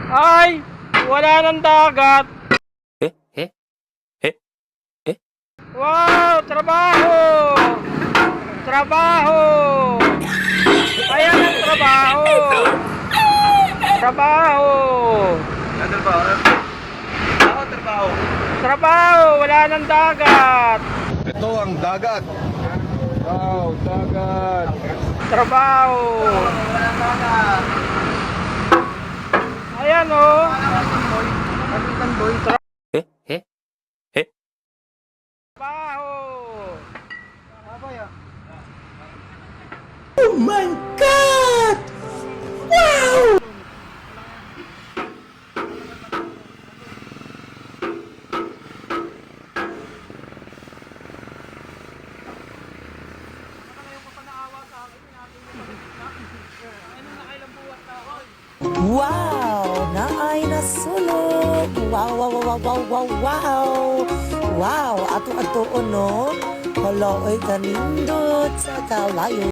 Ay, wala nang dagat. Eh? Eh? Eh? Eh? Wow, trabaho! Trabaho! Ayan ang trabaho! Trabaho! Trabaho. Trabaho, trabaho. Trabaho! Wala nang dagat! Ito ang dagat. Wow, dagat. Trabaho! Ayan o! Eh? Eh? Eh? Trabaho! Wow! Naay nasulog! Wow, wow, wow, wow, wow, wow! Wow! Ato-ato no? Hala, oy, kanindot sa kalayo.